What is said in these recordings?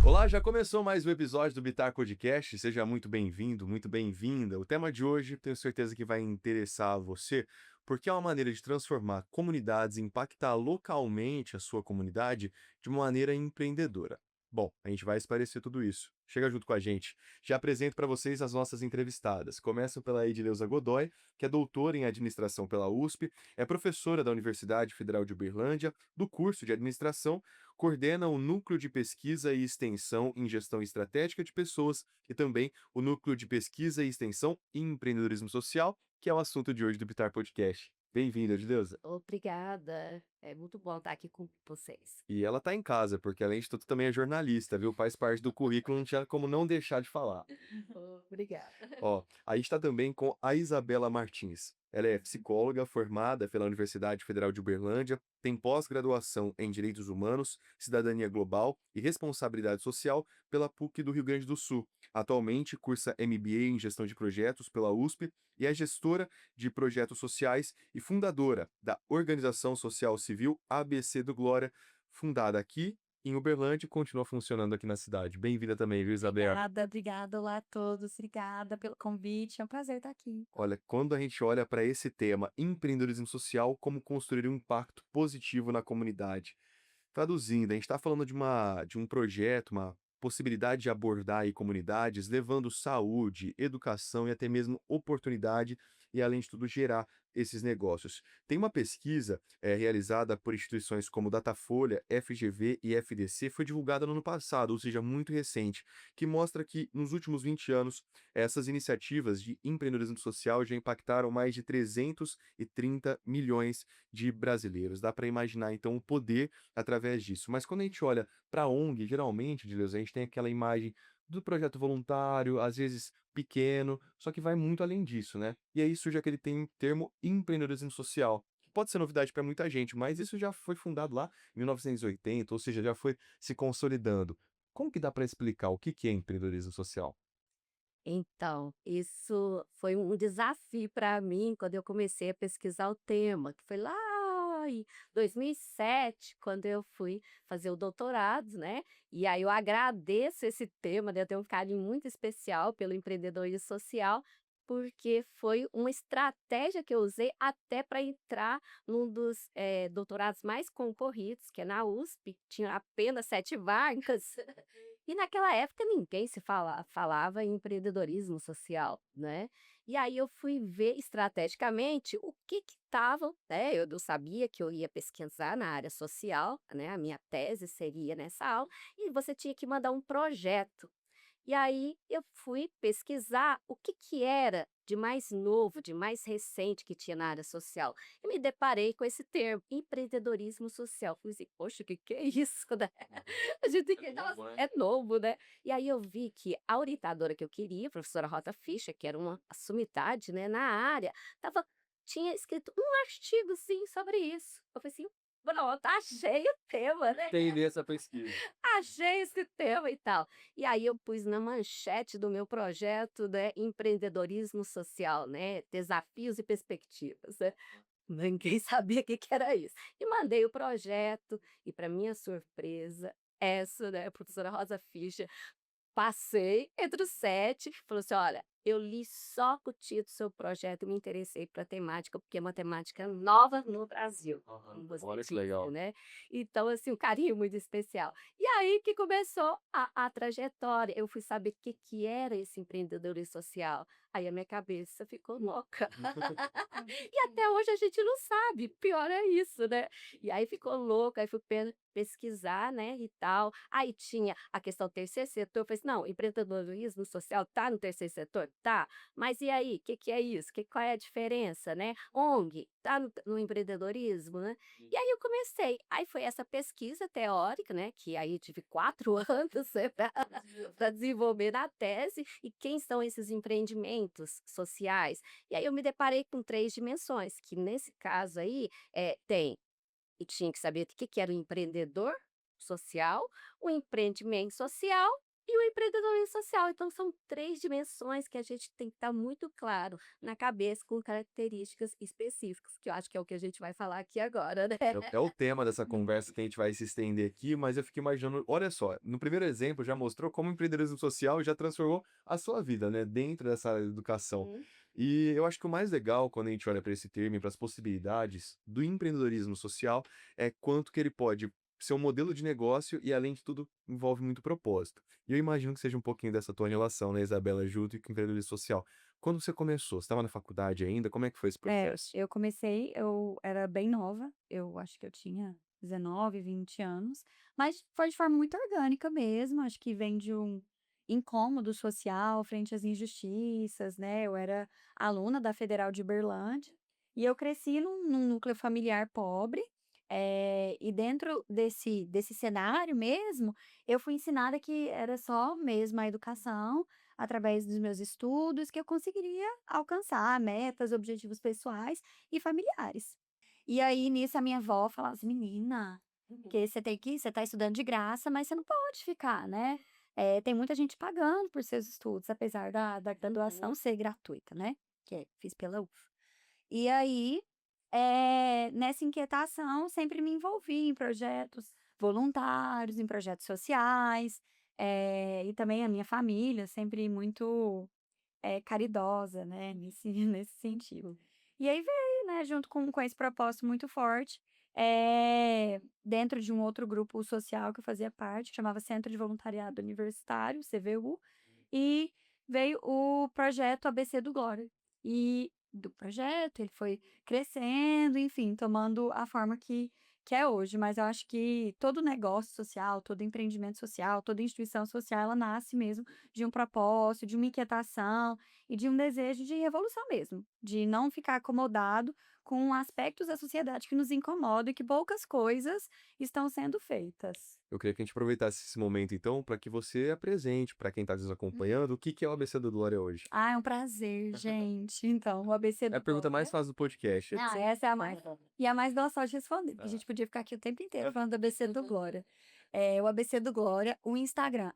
Olá, já começou mais um episódio do Bitar Podcast. Seja muito bem-vindo, muito bem-vinda. O tema de hoje, tenho certeza que vai interessar a você, porque é uma maneira de transformar comunidades e impactar localmente a sua comunidade de uma maneira empreendedora. Bom, a gente vai esclarecer tudo isso. Chega junto com a gente. Já apresento para vocês as nossas entrevistadas. Começo pela Edileuza Godoy, que é doutora em administração pela USP, é professora da Universidade Federal de Uberlândia, do curso de administração, coordena o Núcleo de Pesquisa e Extensão em Gestão Estratégica de Pessoas e também o Núcleo de Pesquisa e Extensão em Empreendedorismo Social, que é o assunto de hoje do Bitar Podcast. Bem-vinda, Edileuza. Obrigada. É muito bom estar aqui com vocês. E ela tá em casa, porque além de tudo também é jornalista, viu? Faz parte do currículo, não tinha como não deixar de falar. Obrigada. Ó, aí está também com a Isabela Martins. Ela é psicóloga formada pela Universidade Federal de Uberlândia, tem pós-graduação em Direitos Humanos, Cidadania Global e Responsabilidade Social pela PUC do Rio Grande do Sul. Atualmente cursa MBA em Gestão de Projetos pela USP e é gestora de projetos sociais e fundadora da Organização Social Civil ABC do Glória, fundada aqui em Uberlândia e continua funcionando aqui na cidade. Bem-vinda também, viu, Isabela? Obrigada. Olá a todos. Obrigada pelo convite. É um prazer estar aqui. Olha, quando a gente olha para esse tema, empreendedorismo social, como construir um impacto positivo na comunidade. Traduzindo, a gente está falando de um projeto, uma possibilidade de abordar aí comunidades, levando saúde, educação e até mesmo oportunidade e, além de tudo, gerar esses negócios. Tem uma pesquisa realizada por instituições como Datafolha, FGV e FDC, foi divulgada no ano passado, ou seja, muito recente, que mostra que nos últimos 20 anos essas iniciativas de empreendedorismo social já impactaram mais de 330 milhões de brasileiros. Dá para imaginar, então, o poder através disso. Mas quando a gente olha para a ONG, geralmente, de Deus, a gente tem aquela imagem do projeto voluntário, às vezes pequeno, só que vai muito além disso, né? E aí surge aquele termo empreendedorismo social. Que pode ser novidade para muita gente, mas isso já foi fundado lá em 1980, ou seja, já foi se consolidando. Como que dá para explicar o que é empreendedorismo social? Então, isso foi um desafio para mim quando eu comecei a pesquisar o tema, que foi lá em 2007, quando eu fui fazer o doutorado, né? E aí eu agradeço esse tema, né? Eu tenho um carinho muito especial pelo empreendedorismo social, porque foi uma estratégia que eu usei até para entrar num dos doutorados mais concorridos, que é na USP, tinha apenas 7 vagas. E naquela época ninguém falava em empreendedorismo social, né. E aí eu fui ver estrategicamente o que estavam, né, eu não sabia que eu ia pesquisar na área social, né, a minha tese seria nessa aula, e você tinha que mandar um projeto. E aí eu fui pesquisar o que era de mais novo, de mais recente que tinha na área social. E me deparei com esse termo, empreendedorismo social. Falei assim, poxa, o que é isso, né? A gente tem que, nossa, Novo, né? é novo, né? E aí eu vi que a orientadora que eu queria, a professora Rota Fischer, que era uma sumidade, né, na área, tinha escrito um artigo, sim, sobre isso. Eu falei assim, pronto, achei o tema, né? Entender essa pesquisa. Achei esse tema e tal. E aí eu pus na manchete do meu projeto, né, empreendedorismo social, né, desafios e perspectivas, né. Ninguém sabia o que que era isso. E mandei o projeto e, para minha surpresa, essa, né, a professora Rosa Fischer, passei entre os 7, falou assim: "Olha, eu li só o título do seu projeto e me interessei pra temática, porque é uma temática nova no Brasil", Aham. como você Olha que disse, legal. né. Então, assim, um carinho muito especial. E aí que começou a trajetória, eu fui saber o que que era esse empreendedorismo social, aí a minha cabeça ficou louca. E até hoje a gente não sabe, pior é isso, né. E aí ficou louca, aí fui pesquisar, né, e tal. Aí tinha a questão terceiro setor, eu falei assim: "Não, empreendedorismo social tá no terceiro setor? Tá, mas e aí, o que que é isso? Qual é a diferença, né? ONG, tá no empreendedorismo, né?". E aí eu comecei, aí foi essa pesquisa teórica, né, que aí tive 4 anos, né, pra desenvolver na tese, e quem são esses empreendimentos sociais. E aí eu me deparei com 3 dimensões, que nesse caso aí, tem e tinha que saber o que que era o empreendedor social, o empreendimento social e o empreendedorismo social. Então são 3 dimensões que a gente tem que estar muito claro na cabeça, com características específicas, que eu acho que é o que a gente vai falar aqui agora, né. É o tema dessa conversa que a gente vai se estender aqui, mas eu fico imaginando, olha só, no primeiro exemplo já mostrou como o empreendedorismo social já transformou a sua vida, né, dentro dessa área da educação. Uhum. E eu acho que o mais legal quando a gente olha para esse termo e para as possibilidades do empreendedorismo social é quanto que ele pode ser um modelo de negócio e, além de tudo, envolve muito propósito. E eu imagino que seja um pouquinho dessa tua relação, né, Isabela, junto com o empreendedorismo social. Quando você começou, você estava na faculdade ainda? Como é que foi esse processo? Eu era bem nova, eu acho que eu tinha 19, 20 anos, mas foi de forma muito orgânica mesmo, acho que vem de um incômodo social frente às injustiças, né, eu era aluna da Federal de Uberlândia, e eu cresci num núcleo familiar pobre, e dentro desse cenário mesmo, eu fui ensinada que era só mesmo a educação, através dos meus estudos, que eu conseguiria alcançar metas, objetivos pessoais e familiares. E aí, nisso, a minha avó falava assim: "Menina, que você tá estudando de graça, mas você não pode ficar, né, tem muita gente pagando por seus estudos", apesar da graduação ser gratuita, né, fiz pela UF. E aí, nessa inquietação, sempre me envolvi em projetos voluntários, em projetos sociais, e também a minha família sempre muito, caridosa, né, nesse nesse sentido. E aí veio, né, junto com esse propósito muito forte, dentro de um outro grupo social que eu fazia parte, que chamava Centro de Voluntariado Universitário, CVU, e veio o projeto ABC do Glória. E do projeto, ele foi crescendo, enfim, tomando a forma que é hoje. Mas eu acho que todo negócio social, todo empreendimento social, toda instituição social, ela nasce mesmo de um propósito, de uma inquietação e de um desejo de revolução mesmo, de não ficar acomodado com aspectos da sociedade que nos incomodam e que poucas coisas estão sendo feitas. Eu queria que a gente aproveitasse esse momento, então, para que você apresente para quem está nos acompanhando o que que é o ABC do Glória hoje. Ah, é um prazer, gente. Então, o ABC É a do pergunta mais Glória. fácil do podcast. Ah, essa é a mais e a mais gostosa de responder, porque a gente podia ficar aqui o tempo inteiro falando do ABC do Glória. O ABC do Glória, o Instagram,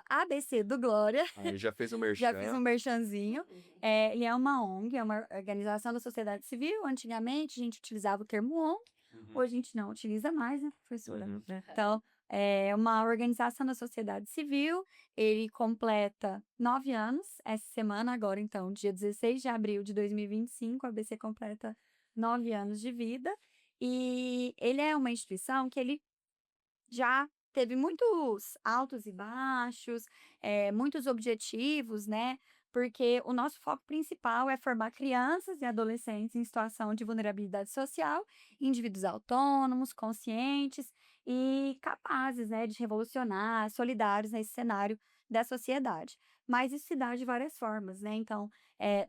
@ABC do Glória, Aí já fez o já fiz um merchan. merchanzinho. Ele é uma ONG, é uma organização da sociedade civil. Antigamente a gente utilizava o termo ONG, Uhum. hoje a gente não utiliza mais, né, professora? Uhum. Então, é uma organização da sociedade civil, ele completa 9 anos essa semana, agora então, dia 16 de abril de 2025, a ABC completa 9 anos de vida, e ele é uma instituição que ele já teve muitos altos e baixos, muitos objetivos, né, porque o nosso foco principal é formar crianças e adolescentes em situação de vulnerabilidade social, indivíduos autônomos, conscientes e capazes, né, de revolucionar, solidários nesse cenário da sociedade. Mas isso se dá de várias formas, né, então,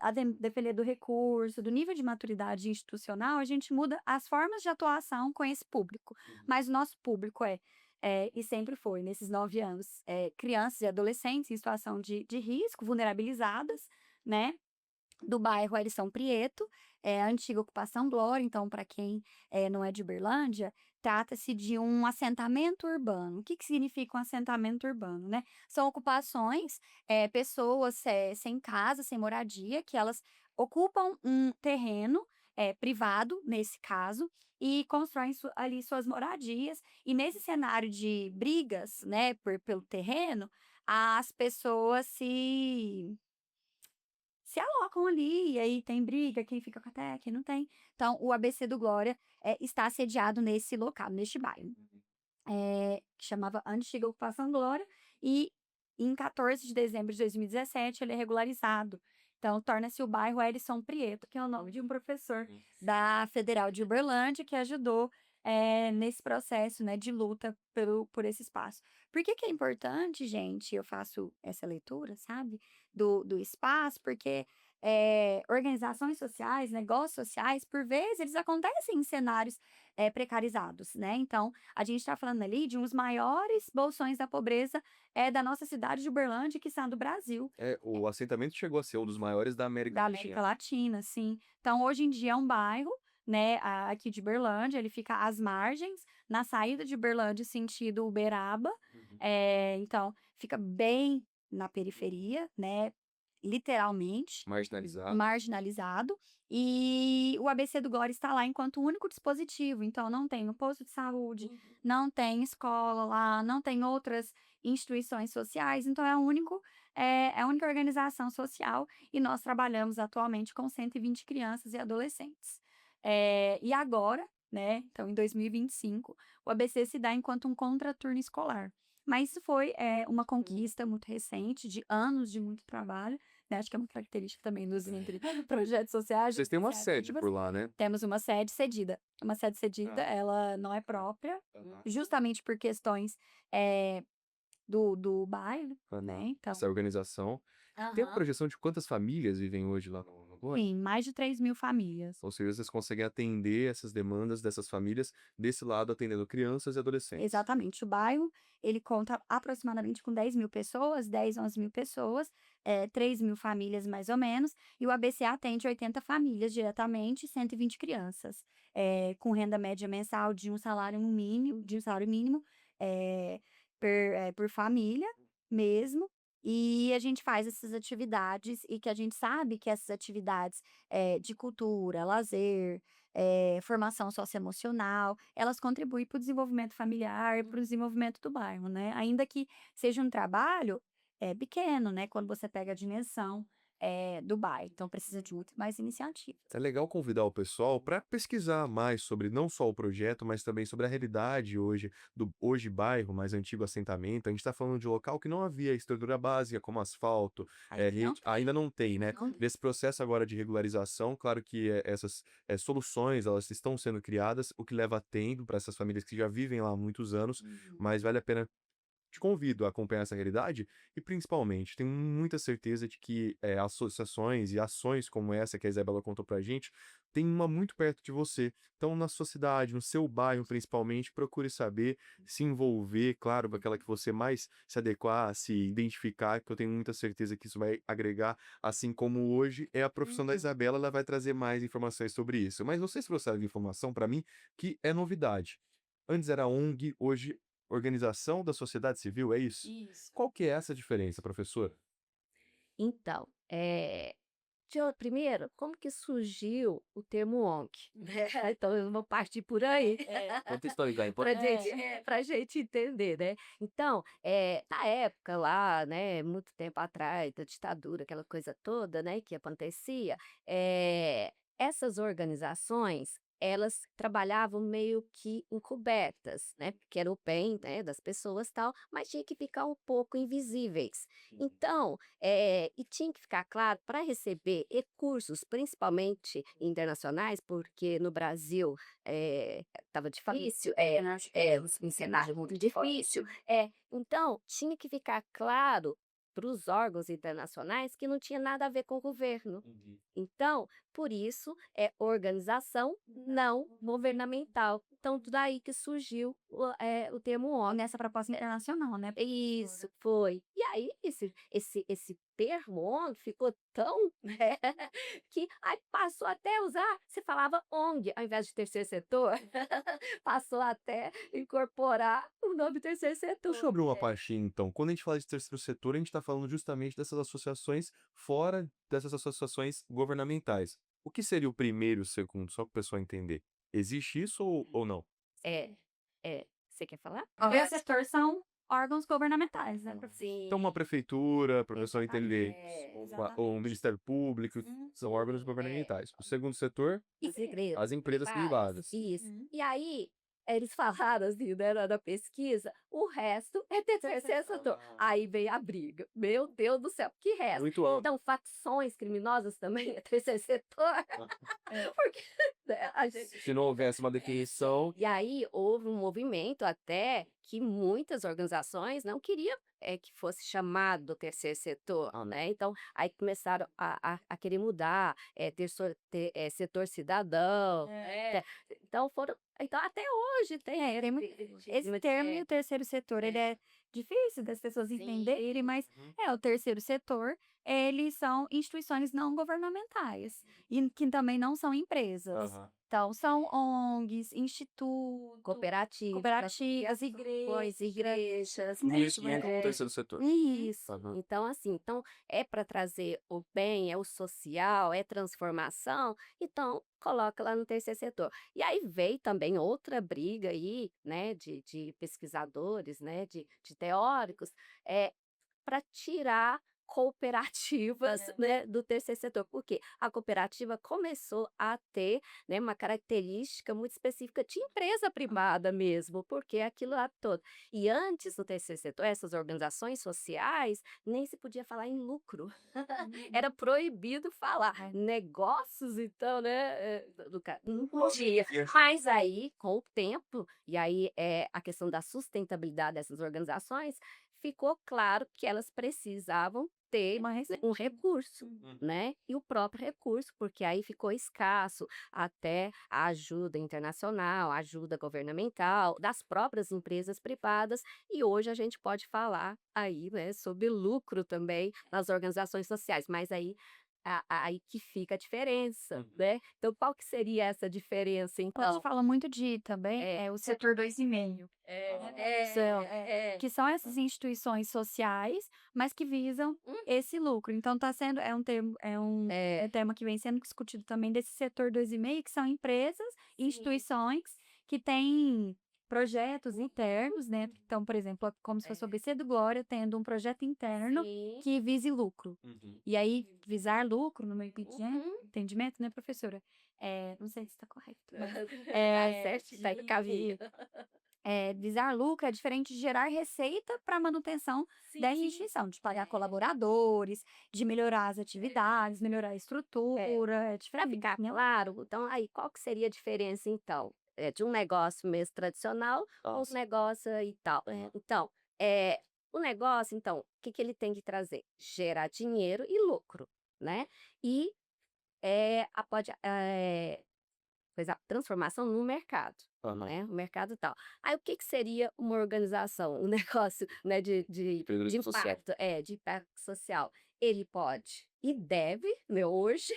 a depender do recurso, do nível de maturidade institucional, a gente muda as formas de atuação com esse público, mas o nosso público e sempre foi, nesses 9 anos, crianças e adolescentes em situação de risco, vulnerabilizadas, né, do bairro Arisson Prieto, a antiga ocupação Glória. Então, para quem, não é de Uberlândia, trata-se de um assentamento urbano. O que que significa um assentamento urbano, né? São ocupações, pessoas, sem casa, sem moradia, que elas ocupam um terreno, privado, nesse caso, e constroem ali suas moradias. E nesse cenário de brigas, né, pelo terreno, as pessoas se alocam ali, e aí tem briga, quem fica com a terra, quem não tem. Então, o ABC do Glória, está sediado nesse local, neste bairro, que chamava Antiga Ocupação Glória, e em 14 de dezembro de 2017 ele é regularizado. Então, torna-se o bairro Herison Prieto, que é o nome de um professor da Federal de Uberlândia, que ajudou, nesse processo, né, de luta por esse espaço. Por que que é importante, gente, eu faço essa leitura, sabe, do espaço? Porque, organizações sociais, negócios sociais, por vezes, eles acontecem em cenários, precarizados, né. Então, a gente está falando ali de uns maiores bolsões da pobreza, da nossa cidade de Uberlândia, que quiçá do Brasil. É, o assentamento chegou a ser um dos maiores da América Da América Latina. Latina, sim. Então, hoje em dia é um bairro, né, aqui de Uberlândia, ele fica às margens, na saída de Uberlândia, sentido Uberaba, Então, fica bem na periferia, né? Literalmente Marginalizado. marginalizado, e o ABC do Glória está lá enquanto único dispositivo, então não tem um posto de saúde, não tem escola lá, não tem outras instituições sociais, então é a única organização social, e nós trabalhamos atualmente com 120 crianças e adolescentes. E agora, né, então em 2025, o ABC se dá enquanto um contraturno escolar. Mas isso foi uma conquista muito recente, de anos de muito trabalho, né? Acho que é uma característica também dos projetos sociais, Vocês têm uma sede iniciativas. por lá, né? Temos uma sede cedida. Uma sede cedida, ela não é própria, justamente por questões do bairro, né? Então, Essa organização. Tem a aham. projeção de quantas famílias vivem hoje lá no Glória? Sim, mais de 3.000 famílias. Ou seja, vocês conseguem atender essas demandas dessas famílias, desse lado atendendo crianças e adolescentes. Exatamente. O bairro, ele conta aproximadamente com 10.000 pessoas, 10, 11.000 pessoas, 3.000 famílias mais ou menos, e o ABC atende 80 famílias diretamente, 120 crianças, com renda média mensal de um salário mínimo, por família mesmo. E a gente faz essas atividades, e que a gente sabe que essas atividades de cultura, lazer, formação socioemocional, elas contribuem para o desenvolvimento familiar, para o desenvolvimento do bairro, né? Ainda que seja um trabalho pequeno, né? Quando você pega a dimensão do bairro. Então, precisa de muito mais iniciativas. É legal convidar o pessoal para pesquisar mais sobre não só o projeto, mas também sobre a realidade hoje do hoje bairro, mais antigo assentamento. A gente está falando de um local que não havia estrutura básica como asfalto, ainda não tem, né? Não tem. Nesse processo agora de regularização, claro que essas soluções elas estão sendo criadas, o que leva tempo para essas famílias que já vivem lá há muitos anos, mas vale a pena. Te convido a acompanhar essa realidade e, principalmente, tenho muita certeza de que associações e ações como essa que a Isabela contou pra gente, tem uma muito perto de você. Então, na sua cidade, no seu bairro, principalmente, procure saber, se envolver, claro, com aquela que você mais se adequar, se identificar, que eu tenho muita certeza que isso vai agregar, assim como hoje é a profissão da Isabela, ela vai trazer mais informações sobre isso. Mas vocês trouxeram informação para mim que é novidade. Antes era ONG, hoje organização da sociedade civil, é isso? Isso. Qual que é essa diferença, professora? Então, primeiro, como que surgiu o termo ONG? Então eu vou partir por aí. Conta a história, é Pra importante. gente, pra gente entender, né? Então, na época lá, né, muito tempo atrás, da ditadura, aquela coisa toda, né, que acontecia, essas organizações, elas trabalhavam meio que encobertas, né, porque era o bem, né, das pessoas tal, mas tinha que ficar um pouco invisíveis. Então, e tinha que ficar claro, para receber recursos, principalmente internacionais, porque no Brasil estava difícil, um cenário muito difícil. Então, tinha que ficar claro para os órgãos internacionais que não tinha nada a ver com o governo. Então, por isso, é organização não governamental. Então, daí que surgiu o termo ONG. Nessa proposta internacional, né? Isso, foi. E aí esse termo ONG ficou tão, né, que aí passou até a usar, se falava ONG ao invés de terceiro setor, passou até incorporar o nome terceiro setor. Deixa eu abrir uma pastinha, então. Quando a gente fala de terceiro setor, a gente está falando justamente dessas associações fora dessas associações governamentais. O que seria o primeiro e o segundo, só para o pessoal entender? Existe isso ou não? É, você quer falar? O setor são órgãos governamentais, né? Sim. Então, uma prefeitura, para o pessoal entender, Exatamente. ou um Ministério Público, são órgãos governamentais. O segundo setor, as empresas privadas. Isso. E aí, eles falaram assim, né, na pesquisa, o resto é terceiro setor. Aí veio a briga. Meu Deus do céu, que resto? Muito amplo. Então, facções criminosas também é terceiro setor. Porque né, a gente... Se não houvesse uma definição, E aí houve um movimento até que muitas organizações não queriam que fosse chamado terceiro setor, né? Então, aí começaram a querer mudar, ter setor cidadão, né? Então então até hoje tem Esse termo e o terceiro setor, ele é difícil das pessoas entenderem, mas o terceiro setor, eles são instituições não governamentais e que também não são empresas. Então, são ONGs, institutos, Cooperativas, cooperativas, associações, igrejas. igrejas, Tudo né? isso entra no terceiro setor. Isso. Aham. Então, assim, então é para trazer o bem, é o social, é transformação, então coloca lá no terceiro setor. E aí veio também outra briga aí, né, de pesquisadores, né, de teóricos, para tirar cooperativas, né, do terceiro setor. Por quê? A cooperativa começou a ter, né, uma característica muito específica de empresa privada mesmo, porque é aquilo lá todo. E antes do terceiro setor, essas organizações sociais, nem se podia falar em lucro. Era proibido falar. Negócios, então, né, não podia. Mas aí, com o tempo, e aí a questão da sustentabilidade dessas organizações, ficou claro que elas precisavam ter Uma receita. um recurso, né? E o próprio recurso, porque aí ficou escasso até a ajuda internacional, a ajuda governamental, das próprias empresas privadas, e hoje a gente pode falar aí, né, sobre lucro também nas organizações sociais, mas aí aí que fica a diferença, né? Então, qual que seria essa diferença, A gente então? fala muito de também É, o setor 2,5. Que são essas instituições sociais, mas que visam esse lucro. Então tá sendo é um termo é, tema que vem sendo discutido também desse setor 2,5, que são empresas e instituições que têm projetos internos, né. Então, por exemplo, como se fosse o ABC do Glória tendo um projeto interno sim. que vise lucro. Uhum. E aí, visar lucro, no meu Uhum. entendimento, né, professora, não sei se está correto, mas Tá certo, tá em caminho. visar lucro é diferente de gerar receita para manutenção da Sim. instituição, de pagar colaboradores, de melhorar as atividades, melhorar a estrutura, é Para diferente, ficar né? claro, então aí qual que seria a diferença então? De um negócio mesmo tradicional ou um Nossa. negócio e tal? Então, eh, o negócio então, o que que ele tem que trazer? Gerar dinheiro e lucro, né. E, pois a transformação no mercado, Aham. né, o mercado tal. Aí o que que seria uma organização, um negócio, né, de Empreendedorismo social. impacto de impacto social? Ele pode e deve, né, hoje,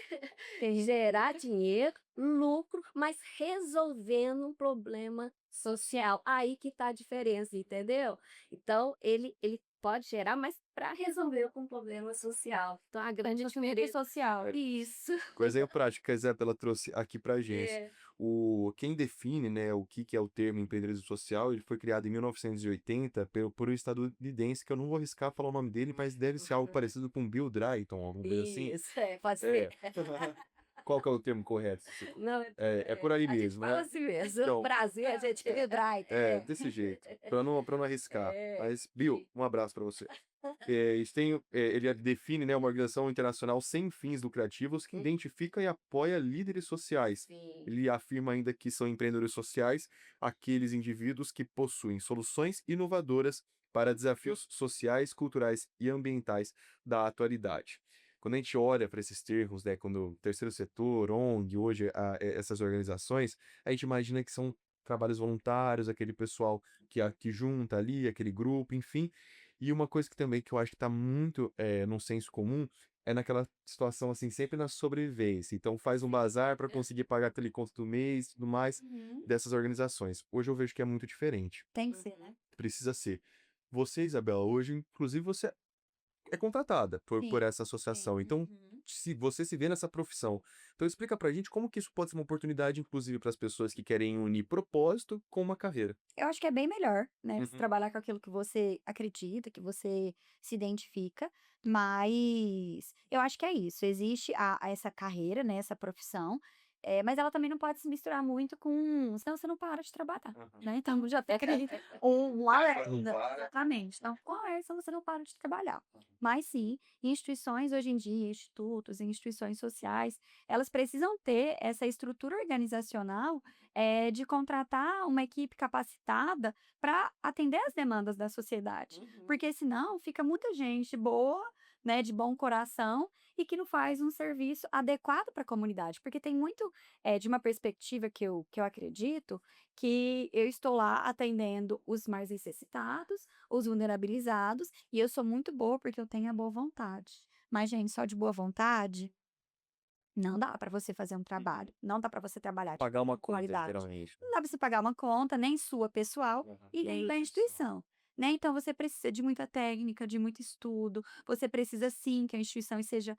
gerar dinheiro, lucro, mas resolvendo um problema social. Aí que está a diferença, entendeu? Então ele pode gerar, mas para resolver um problema social. Então a grande diferença Social. isso. Coisinha prática que a Isabela trouxe aqui pra gente. É. Quem define, né, o que que é o termo empreendedorismo social, ele foi criado em 1980 por um estadunidense, que eu não vou arriscar falar o nome dele, mas deve ser algo parecido com Bill Drayton, alguma coisa assim. Isso, pode É. ser. Qual que é o termo correto? Não, É por aí a gente mesmo, fala né? assim mesmo. Então, Brasil, a gente desse jeito, pra não arriscar. É, Mas, Bill, um abraço pra você. Ele define, né, uma organização internacional sem fins lucrativos que identifica e apoia líderes sociais. sim. Ele afirma ainda que são empreendedores sociais aqueles indivíduos que possuem soluções inovadoras para desafios sociais, culturais e ambientais da atualidade. Quando a gente olha para esses termos, né, quando o terceiro setor, ONG, hoje essas organizações, a gente imagina que são trabalhos voluntários, aquele pessoal que junta ali, aquele grupo, enfim. E uma coisa que também que eu acho que está muito no senso comum é naquela situação assim, sempre na sobrevivência. Então faz um bazar para conseguir pagar aquele conto do mês e tudo mais Uhum. dessas organizações. Hoje eu vejo que é muito diferente. Tem que ser, né? Precisa ser. Você, Isabela, hoje, inclusive, você é contratada por Sim, essa associação. sim. Então, se você se vê nessa profissão, então explica pra gente como que isso pode ser uma oportunidade, inclusive, para as pessoas que querem unir propósito com uma carreira. Eu acho que é bem melhor, né, você Uhum. trabalhar com aquilo que você acredita, que você se identifica, mas eu acho que é isso, existe essa carreira, né, essa profissão, mas ela também não pode se misturar muito com senão você não para de trabalhar, Aham. né, então já fica ali um alerta. Não para. Exatamente, então com alerta você não para de trabalhar. Mas sim, instituições hoje em dia, institutos e instituições sociais, elas precisam ter essa estrutura organizacional de contratar uma equipe capacitada para atender as demandas da sociedade. Porque senão fica muita gente boa, né, de bom coração e que não faz um serviço adequado para a comunidade. Porque tem muito de uma perspectiva que eu acredito que eu estou lá atendendo os mais necessitados, os vulnerabilizados, e eu sou muito boa porque eu tenho a boa vontade. Mas, gente, só de boa vontade Não dá para você fazer um trabalho, não dá para você trabalhar tipo, Pagar uma com conta, qualidade. literalmente. Não dá para você pagar uma conta, nem sua pessoal Aham. e nem da instituição, né? Então você precisa de muita técnica, de muito estudo. Você precisa sim que a instituição seja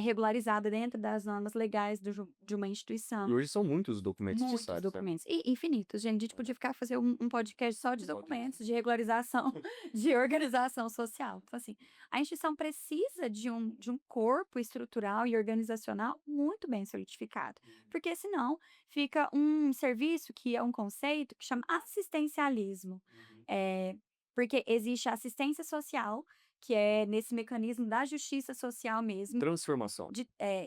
regularizada dentro das normas legais de uma instituição. E hoje são muitos os documentos Muitos necessários, né? documentos. E infinitos, gente. A gente podia ficar fazer um podcast só de documentos, de regularização, de organização social. Então, assim, a instituição precisa de um corpo estrutural e organizacional muito bem solidificado. Porque senão fica um serviço que é um conceito que chama assistencialismo. É, porque existe a assistência social, que é nesse mecanismo da justiça social mesmo, Transformação.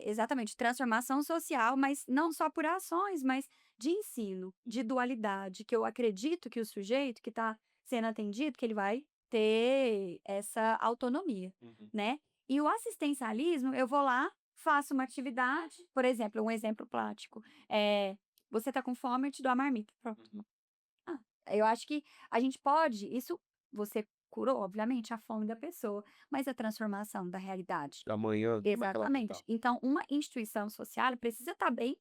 exatamente, transformação social, mas não só por ações, mas de ensino, de dualidade, que eu acredito que o sujeito que está sendo atendido, que ele vai ter essa autonomia, né? E o assistencialismo, eu vou lá, faço uma atividade, por exemplo, um exemplo prático, você está com fome, eu te dou a marmita, pronto. Ah, eu acho que a gente pode, isso você curou, obviamente, a fome da pessoa, mas a transformação da realidade. Amanhã, como é que ela vai Exatamente. estar? Então, uma instituição social precisa estar bem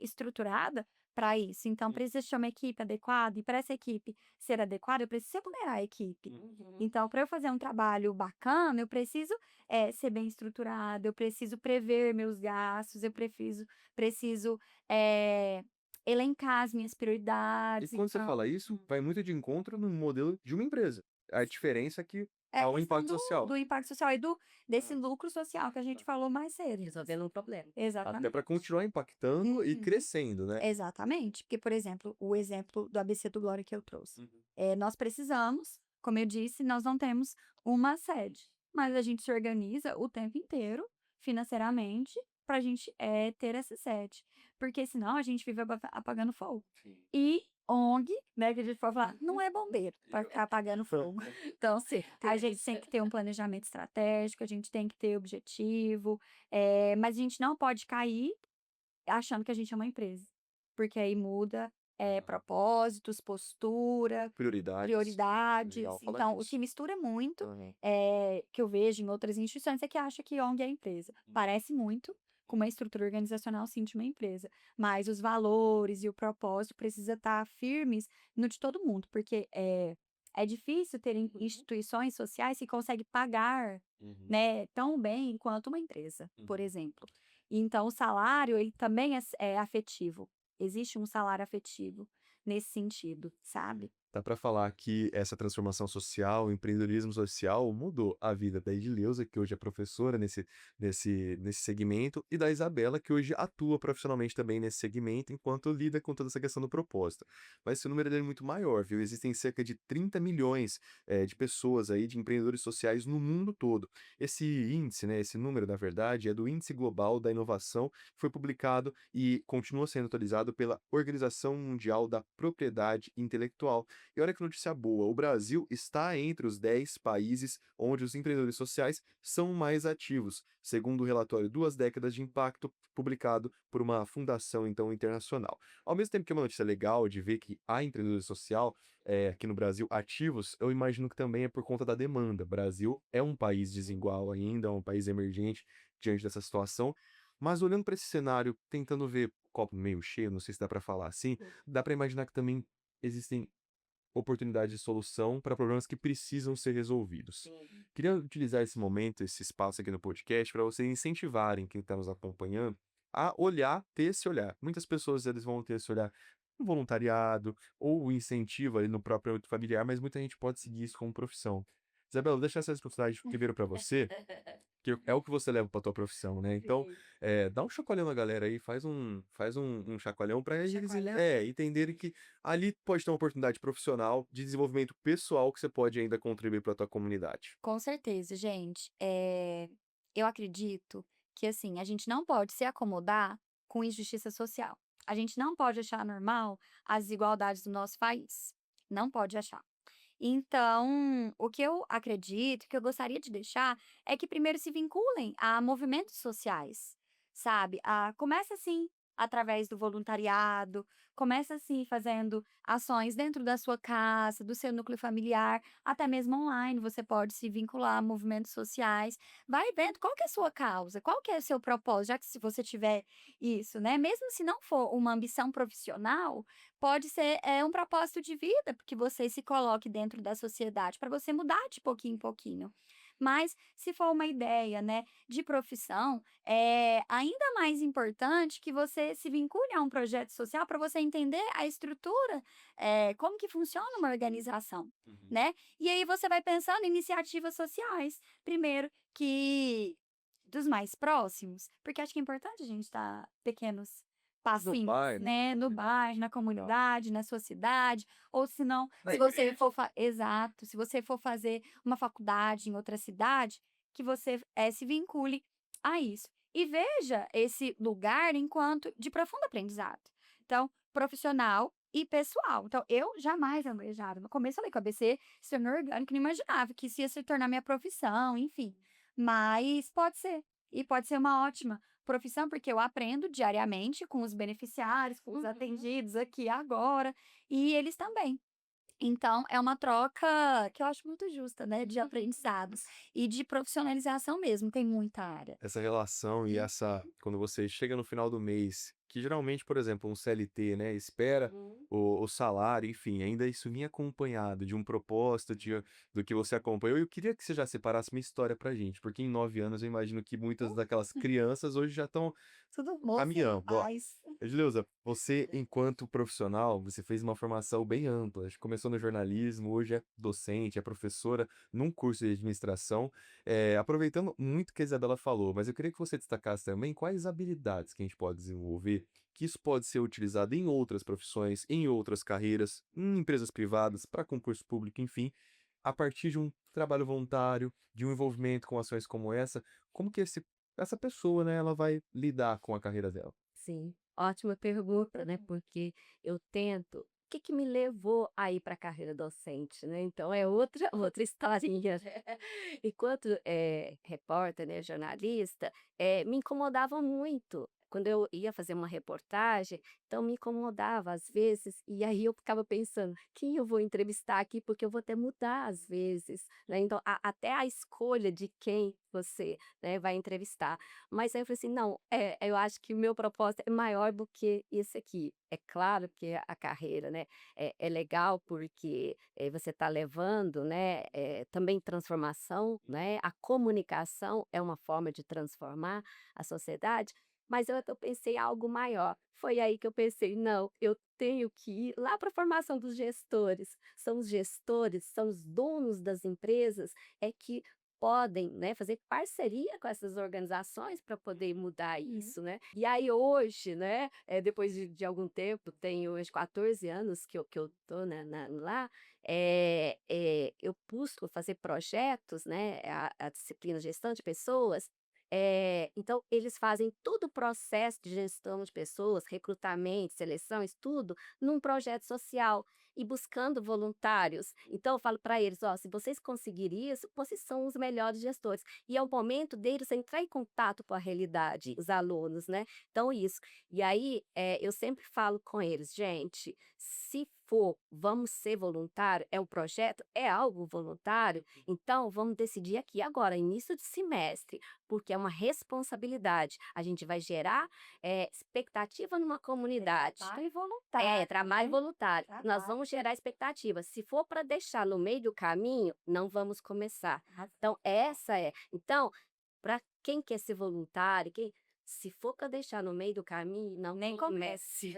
estruturada para isso. Então, precisa ter uma equipe adequada, e para essa equipe ser adequada, eu preciso remunerar a equipe. Então, para eu fazer um trabalho bacana, eu preciso ser bem estruturada, eu preciso prever meus gastos, eu preciso eh, elencar as minhas E prioridades. quando você Então, fala isso, vai muito de encontro no modelo de uma empresa. A diferença é que é há a um questão impacto social. do impacto social e desse lucro social que a gente falou mais cedo. Resolvendo um problema. Até Exatamente. para continuar impactando e Uhum. crescendo, né? Exatamente. Porque, por exemplo, o exemplo do ABC do Glória que eu trouxe. Nós precisamos, como eu disse, nós não temos uma sede, mas a gente se organiza o tempo inteiro, financeiramente, para a gente ter essa sede. Porque senão a gente vive apagando fogo. Sim. E ONG, né, que a gente pode falar, não é bombeiro para ficar apagando fogo. Então, a gente tem que ter um planejamento estratégico, a gente tem que ter objetivo, mas a gente não pode cair achando que a gente é uma empresa. Porque aí muda propósitos, postura, Prioridades. prioridades. Legal falar Então, o disso. que mistura muito, Aham. que eu vejo em outras instituições, é que acha que ONG é empresa. Parece muito com uma estrutura organizacional, sim, de uma empresa. Mas os valores e o propósito precisa estar firmes no de todo mundo, porque é difícil ter instituições sociais que conseguem pagar, né, tão bem quanto uma empresa, por exemplo. Então, o salário, ele também é afetivo. Existe um salário afetivo nesse sentido, sabe? Dá para falar que essa transformação social, o empreendedorismo social mudou a vida da Edileuza, que hoje é professora nesse segmento, e da Isabela, que hoje atua profissionalmente também nesse segmento, enquanto lida com toda essa questão do propósito. Mas esse número dele é muito maior, viu? Existem cerca de 30 milhões de pessoas aí, de empreendedores sociais no mundo todo. Esse índice, né, esse número, na verdade, é do Índice Global da Inovação, que foi publicado e continua sendo atualizado pela Organização Mundial da Propriedade Intelectual. E olha que notícia boa, o Brasil está entre os 10 países onde os empreendedores sociais são mais ativos, segundo o relatório Duas Décadas de Impacto, publicado por uma fundação então internacional. Ao mesmo tempo que é uma notícia legal de ver que há empreendedor social aqui no Brasil ativos, eu imagino que também é por conta da demanda. O Brasil é um país desigual ainda, é um país emergente diante dessa situação, mas olhando para esse cenário, tentando ver o copo meio cheio, não sei se dá para falar assim, dá para imaginar que também existem oportunidade de solução para problemas que precisam ser resolvidos. Sim. Queria utilizar esse momento, esse espaço aqui no podcast, para vocês incentivarem quem está nos acompanhando a olhar, ter esse olhar. Muitas pessoas eles vão ter esse olhar no voluntariado ou o incentivo ali no próprio âmbito familiar, mas muita gente pode seguir isso como profissão. Isabela, deixa essa responsabilidade primeiro para você, que é o que você leva para tua profissão, né? Então, Sim. dá um chacoalhão na galera aí, faz um chacoalhão para eles Chacoalhão? entenderem que ali pode ter uma oportunidade profissional, de desenvolvimento pessoal que você pode ainda contribuir para tua comunidade. Com certeza, gente. Eu acredito que, assim, a gente não pode se acomodar com injustiça social. A gente não pode achar normal as desigualdades do nosso país. Não pode achar. Então, o que eu acredito, que eu gostaria de deixar, é que primeiro se vinculem a movimentos sociais, sabe? Começa assim, através do voluntariado, começa assim fazendo ações dentro da sua casa, do seu núcleo familiar, até mesmo online, você pode se vincular a movimentos sociais. Vai vendo qual que é a sua causa, qual que é o seu propósito, já que se você tiver isso, né, mesmo se não for uma ambição profissional, pode ser, um propósito de vida, porque você se coloque dentro da sociedade para você mudar de pouquinho em pouquinho. Mas se for uma ideia, né, de profissão, é ainda mais importante que você se vincule a um projeto social para você entender a estrutura, como que funciona uma organização, Uhum. né. E aí você vai pensando em iniciativas sociais, primeiro que dos mais próximos, porque acho que é importante a gente dar pequenos No passinhos, bairro, né, no bairro, na legal. comunidade, na sua cidade, ou se não, Na se você igreja. for exato, se você for fazer uma faculdade em outra cidade, que você, se vincule a isso. E veja esse lugar enquanto de profundo aprendizado. Então, profissional e pessoal. Então, eu jamais almejava. No começo, eu falei que o ABC se tornou orgânico, não imaginava que isso ia se tornar minha profissão, enfim. Mas pode ser. E pode ser uma ótima profissão, porque eu aprendo diariamente com os beneficiários, com os Uhum. atendidos aqui agora, e eles também. Então, é uma troca que eu acho muito justa, né, de aprendizados e de profissionalização mesmo, tem muita área. Essa relação e essa Uhum. quando você chega no final do mês, que geralmente, por exemplo, um CLT, né, espera Uhum. o salário, enfim, ainda isso vinha acompanhado de um propósito, do que você acompanhou. E eu queria que você já separasse uma história pra gente, porque em 9 anos eu imagino que muitas daquelas crianças hoje já estão Tudo moça em caminhando. Ó, paz. Edileuza, você, enquanto profissional, você fez uma formação bem ampla. Acho que começou no jornalismo, hoje é docente, é professora num curso de administração. Aproveitando muito o que a Isabela falou, mas eu queria que você destacasse também quais habilidades que a gente pode desenvolver, que isso pode ser utilizado em outras profissões, em outras carreiras, em empresas privadas, para concurso público, enfim, a partir de um trabalho voluntário, de um envolvimento com ações como essa, como que essa pessoa, né, ela vai lidar com a carreira dela? Sim, ótima pergunta, né, porque eu tento o que que me levou a ir para a carreira docente, né, então é outra outra historinha, né. Enquanto, repórter, né, jornalista, me incomodava muito quando eu ia fazer uma reportagem, então me incomodava às vezes, e aí eu ficava pensando: "Quem eu vou entrevistar aqui?", porque eu vou até mudar às vezes, né, então até a escolha de quem você, né, vai entrevistar. Mas aí eu falei assim: "Não, eu acho que o meu propósito é maior do que esse aqui". É claro que a carreira, né, é legal porque, você está levando, né, também transformação, né, a comunicação é uma forma de transformar a sociedade, mas eu pensei algo maior. Foi aí que eu pensei: "Não, eu tenho que ir lá para a formação dos gestores". São os gestores, são os donos das empresas, é que podem, né, fazer parceria com essas organizações para poder mudar Uhum. isso, né. E aí hoje, né, depois de algum tempo, tenho hoje 14 anos que eu tô lá, eu busco fazer projetos, né, a disciplina gestão de pessoas, então eles fazem todo o processo de gestão de pessoas, recrutamento, seleções, tudo, num projeto social e buscando voluntários. Então eu falo para eles: "Ó, se vocês conseguirem isso, vocês são os melhores gestores". E é o momento deles entrar em contato com a realidade, os alunos, né. Então isso. E aí, eu sempre falo com eles: "Gente, se for, vamos ser voluntário, é um projeto, é algo voluntário, então vamos decidir aqui agora, início de semestre, porque é uma responsabilidade. A gente vai gerar, expectativa numa comunidade". Trabalho voluntário, Trabalho né. voluntário. Nós Trabalho. vamos gerar expectativa. Se for para deixar no meio do caminho, não vamos começar. Então, essa é. Então, para quem quer ser voluntário, se for para deixar no meio do caminho, não Nem comece. comece.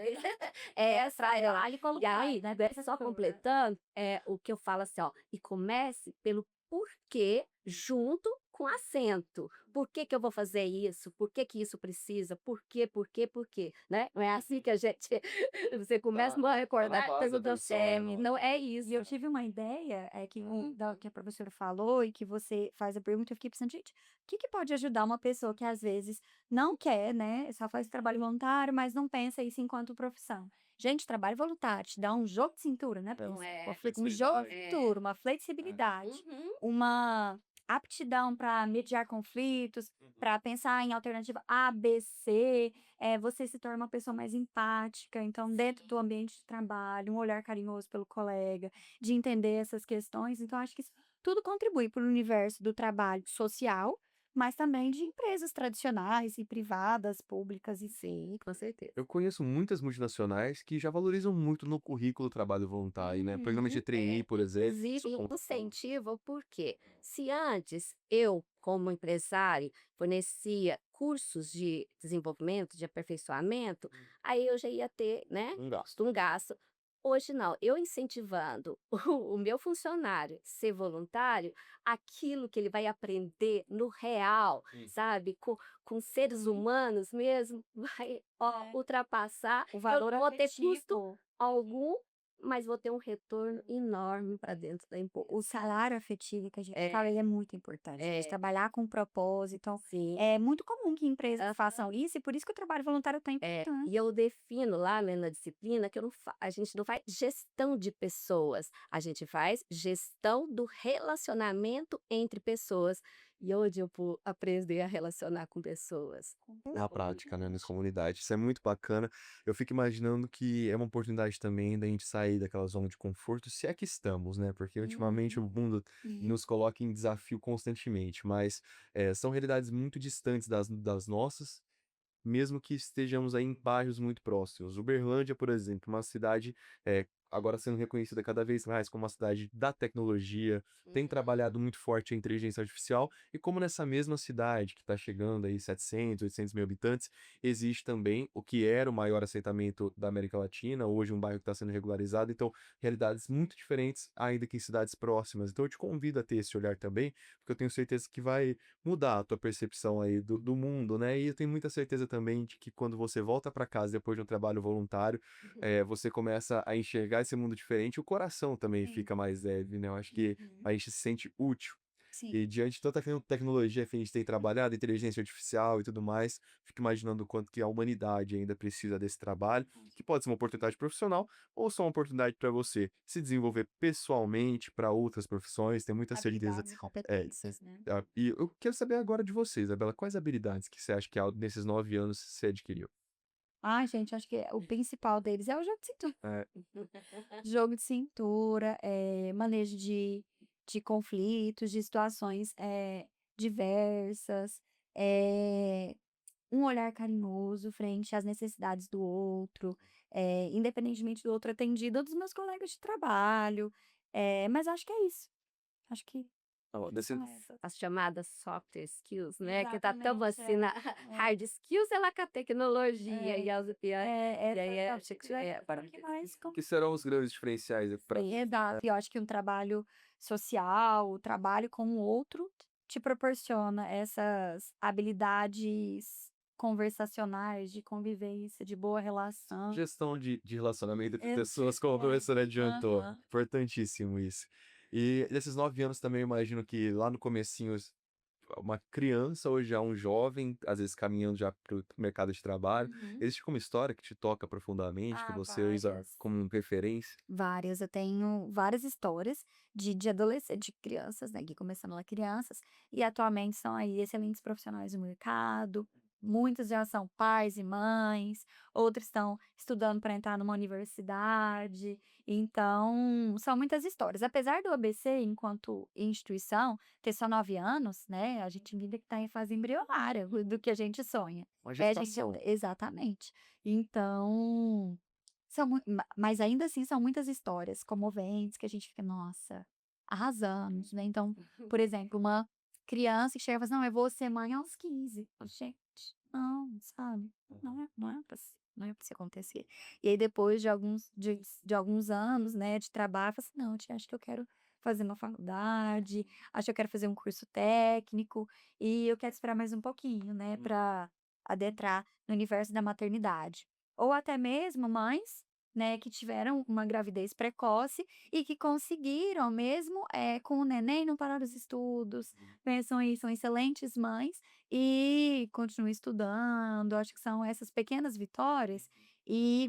É essa é a. Trabalho E aí, voluntário, né, só professora? completando, o que eu falo assim, ó, e comece pelo porquê junto com acento. Por que que eu vou fazer isso? Por que que isso precisa? Por quê, né? Não é assim que a gente você Tá começa a tá na recordar base da perguntando profissão, né, não. não é isso. E eu tive uma ideia, que Uhum. da que a professora falou e que você faz a pergunta, eu fiquei pensando: "Gente, o que que pode ajudar uma pessoa que às vezes não quer, né, só faz trabalho voluntário, mas não pensa isso enquanto profissão?". Gente, trabalho voluntário te dá um jogo de cintura, né, Não professora? é. Um jogo de Flexibilidade. cintura, uma É. flexibilidade, Uhum. uma aptidão para mediar conflitos, para pensar em alternativa A, B, C, você se torna uma pessoa mais empática. Então, dentro do ambiente de trabalho, um olhar carinhoso pelo colega, de entender essas questões. Então, acho que isso tudo contribui para o universo do trabalho social, mas também de empresas tradicionais e privadas, públicas e Sim, com certeza. Eu conheço muitas multinacionais que já valorizam muito no currículo o trabalho voluntário, né? Programas de Uhum. trainee, por exemplo, isso Inclusive, conta muito. incentivo, porque se antes eu, como empresário, fornecia cursos de desenvolvimento, de aperfeiçoamento, aí eu já ia ter, né, Um gasto. um gasto. Hoje não, eu incentivando o meu funcionário a ser voluntário, aquilo que ele vai aprender no real, sabe, com seres humanos mesmo, vai, ó, É. ultrapassar. O Eu valor não vou ter custo afetivo. algum, mas vou ter um retorno enorme para dentro da O empresa. salário afetivo que a gente É, fala, ele é muito importante, né, de é, trabalhar com propósito. Então, sim. é muito comum que empresas façam isso e por isso que o trabalho voluntário é tão E importante. eu defino lá, né, na disciplina que eu não a gente não faz gestão de pessoas, a gente faz gestão do relacionamento entre pessoas. E onde eu aprender a relacionar com pessoas? Na prática, né, nessa comunidade. Isso é muito bacana. Eu fico imaginando que é uma oportunidade também da gente sair daquela zona de conforto, se é que estamos, né? Porque ultimamente Uhum. o mundo Sim. nos coloca em desafio constantemente, mas são realidades muito distantes das nossas, mesmo que estejamos aí em bairros muito próximos. Uberlândia, por exemplo, uma cidade agora sendo reconhecida cada vez mais como uma cidade da tecnologia, tem trabalhado muito forte a inteligência artificial, e como nessa mesma cidade, que está chegando aí 700, 800 mil habitantes, existe também o que era o maior assentamento da América Latina, hoje um bairro que está sendo regularizado, então realidades muito diferentes ainda que em cidades próximas. Então eu te convido a ter esse olhar também, porque eu tenho certeza que vai mudar a tua percepção aí do mundo, né? E eu tenho muita certeza também de que quando você volta para casa depois de um trabalho voluntário, você começa a enxergar esse mundo diferente, o coração também Sim. fica mais leve, né? Eu acho que Uhum. a gente se sente útil. Sim. E diante de tanta tecnologia que a gente tem trabalhado, inteligência artificial e tudo mais, fico imaginando o quanto que a humanidade ainda precisa desse trabalho, que pode ser uma oportunidade profissional ou só uma oportunidade para você se desenvolver pessoalmente para outras profissões, tenho muita certeza. Habilidades e É, competências, né? e eu quero saber agora de você, Isabela, quais habilidades que você acha que nesses 9 anos você adquiriu? Ai, gente, acho que o principal deles é o jogo de cintura. É, Jogo de cintura, manejo de conflitos, de situações, diversas, eh, um olhar carinhoso frente às necessidades do outro, independentemente do outro atendido ou dos meus colegas de trabalho, mas acho que é isso. Acho que ó, são essas. As chamadas soft skills, né, que tá tão Exatamente, assim na hard skills é lá com a tecnologia é. e aí Essa acho que é para que mais que serão os grandes diferenciais para sim, exato. E eu acho que um trabalho social, o trabalho com o outro, te proporciona essas habilidades conversacionais, de convivência, de boa relação. gestão de relacionamento entre Ex pessoas, como a professora adiantou. Aham. Importantíssimo isso. E nesses 9 anos também eu imagino que lá no comecinho uma criança ou já um jovem, às vezes caminhando já para o mercado de trabalho, Uhum. existe uma história que te toca profundamente, que Ah, você usa várias. como referência? Várias, eu tenho várias histórias de adolescentes, de crianças, né, que começaram lá crianças, e atualmente são aí excelentes profissionais do mercado, muitos já são pais e mães, outros estão estudando para entrar numa universidade, então são muitas histórias. Apesar do ABC, enquanto instituição, ter só 9 anos, né, a gente ainda está em fase embrionária do que a gente sonha. Uma A gente gestação. exatamente. Então são mas ainda assim são muitas histórias comoventes que a gente fica: "Nossa, arrasamos", né. Então, por exemplo, uma criança que chega e fala assim: "Não, eu vou ser mãe aos 15". Gente, não, sabe, não é pra não é pra isso acontecer. E aí depois de alguns anos, né, de trabalho, fala assim: "Não, tia, acho que eu quero fazer uma faculdade, acho que eu quero fazer um curso técnico e eu quero esperar mais um pouquinho, né, pra adentrar no universo da maternidade". Ou até mesmo mães, né, que tiveram uma gravidez precoce e que conseguiram mesmo, com o neném não parar os estudos, pensam aí, são excelentes mães e continuam estudando, acho que são essas pequenas vitórias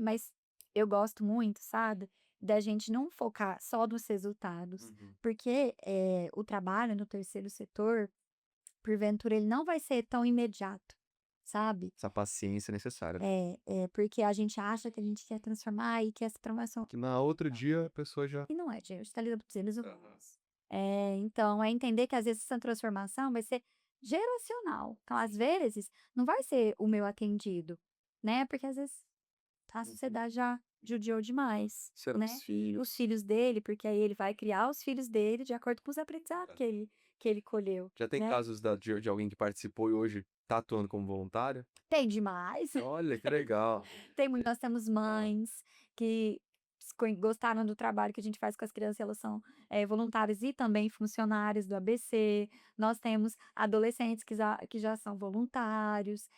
mas eu gosto muito, sabe, da gente não focar só nos resultados, Uhum. porque o trabalho no terceiro setor, porventura, ele não vai ser tão imediato, sabe? Essa paciência necessária, né? Porque a gente acha que a gente quer transformar e que essa transformação. Que na outro dia a pessoa já. E não é, gente, está lidando com seres humanos. Então, é entender que às vezes essa transformação vai ser geracional. Então, às vezes, não vai ser o meu atendido, né? Porque às vezes a sociedade já judiou demais, Serão né? os filhos. Os filhos dele, porque aí ele vai criar os filhos dele de acordo com os aprendizados que ele colheu, Já tem né? casos de alguém que participou e hoje tá atuando como voluntário? Tem demais. Olha, que legal. Nós temos mães que gostaram do trabalho que a gente faz com as crianças, elas são voluntárias e também funcionários do ABC. Nós temos adolescentes que já são voluntários,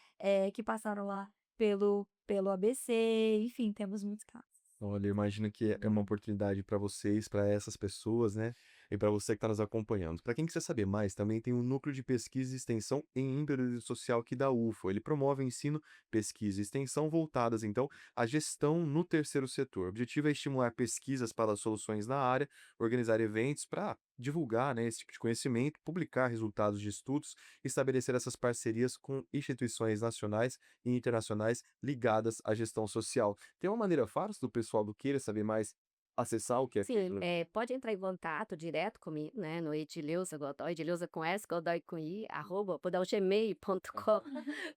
que passaram lá pelo ABC, enfim, temos muitos casos. Olha, eu imagino que é uma oportunidade para vocês, para essas pessoas, né? E para você que está nos acompanhando. Para quem quiser saber mais, também tem um núcleo de pesquisa e extensão em empreendedorismo social aqui da UFO. Ele promove ensino, pesquisa e extensão voltadas, então, à gestão no terceiro setor. O objetivo é estimular pesquisas para soluções na área, organizar eventos para divulgar, né, esse tipo de conhecimento, publicar resultados de estudos, estabelecer essas parcerias com instituições nacionais e internacionais ligadas à gestão social. Tem uma maneira fácil do pessoal do queira saber mais acessar o que é Sim, feito? pode entrar em contato direto comigo, né, no Edileuza Godoy, Edileuza com S, Godoy com I, @ vou dar o gmail.com,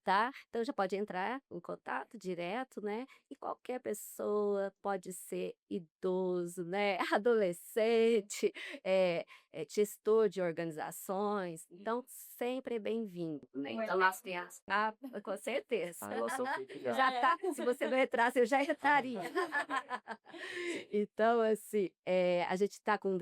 tá? Então já pode entrar em contato direto, né, e qualquer pessoa, pode ser idoso, né, adolescente, gestor de organizações, então sempre é bem-vindo, né. Então nós temos com certeza. Alô, Sofia. Já tá, se você não entrasse, eu já entraria. Então, assim, a gente está com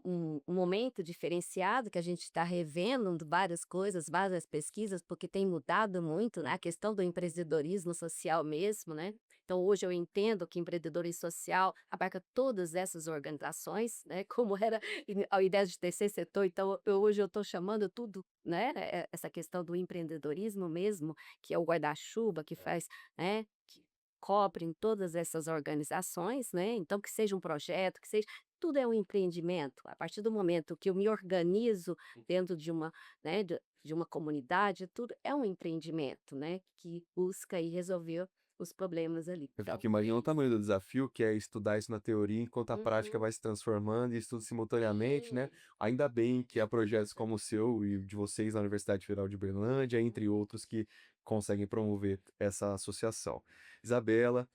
um momento diferenciado que a gente está revendo várias coisas, várias pesquisas, porque tem mudado muito, né, a questão do empreendedorismo social mesmo, né. Então hoje eu entendo que empreendedorismo social abarca todas essas organizações, né, como era ao invés de terceiro setor, então hoje eu estou chamando tudo, né, essa questão do empreendedorismo mesmo, que é o guarda-chuva que faz, né, que cobrem todas essas organizações, né, então que seja um projeto, que seja tudo é um empreendimento. A partir do momento que eu me organizo dentro de uma, né, de uma comunidade, tudo é um empreendimento, né, que busca aí resolver os problemas ali. Eu Então, fico imaginando o tamanho do desafio, que é estudar isso na teoria, enquanto a prática uhum, vai se transformando e estuda simultaneamente, né? sim, Ainda bem que há projetos como o seu e de vocês na Universidade Federal de Berlândia, entre outros, que conseguem promover essa associação. Isabela,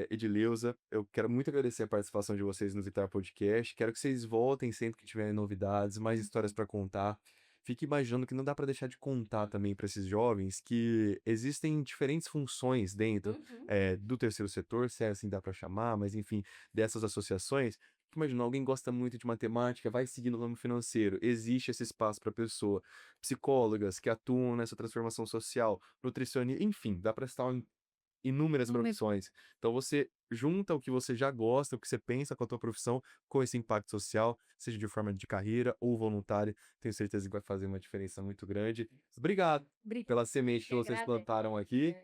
Edileuza, eu quero muito agradecer a participação de vocês no Vitar Podcast. Quero que vocês voltem sempre que tiverem novidades, mais histórias para contar. Fique imaginando que não dá para deixar de contar também para esses jovens que existem diferentes funções dentro uhum. do terceiro setor, se é assim dá para chamar, mas enfim, dessas associações. Imagina, alguém gosta muito de matemática, vai seguir no ramo financeiro, existe esse espaço para a pessoa. Psicólogas que atuam nessa transformação social, nutricionistas, enfim, dá para estar em inúmeras profissões. Então você junta o que você já gosta, o que você pensa com a tua profissão, com esse impacto social, seja de forma de carreira ou voluntária, tenho certeza que vai fazer uma diferença muito grande. Obrigado pela semente que Que vocês agradeço. plantaram aqui.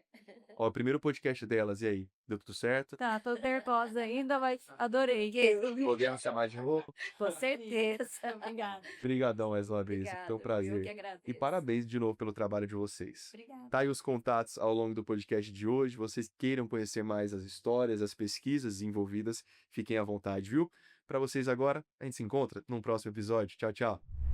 Ó, o primeiro podcast delas, e aí? Deu tudo certo? Tá, tô nervosa ainda, mas adorei. Podemos chamar de novo? Com certeza. Obrigada. Obrigadão mais uma vez, foi um Obrigada, eu que prazer. E agradeço. parabéns de novo pelo trabalho de vocês. Obrigada. Tá aí os contatos ao longo do podcast de hoje. Vocês queiram conhecer mais as histórias, as pesquisas envolvidas, fiquem à vontade, viu? Para vocês agora, a gente se encontra num próximo episódio. Tchau, tchau.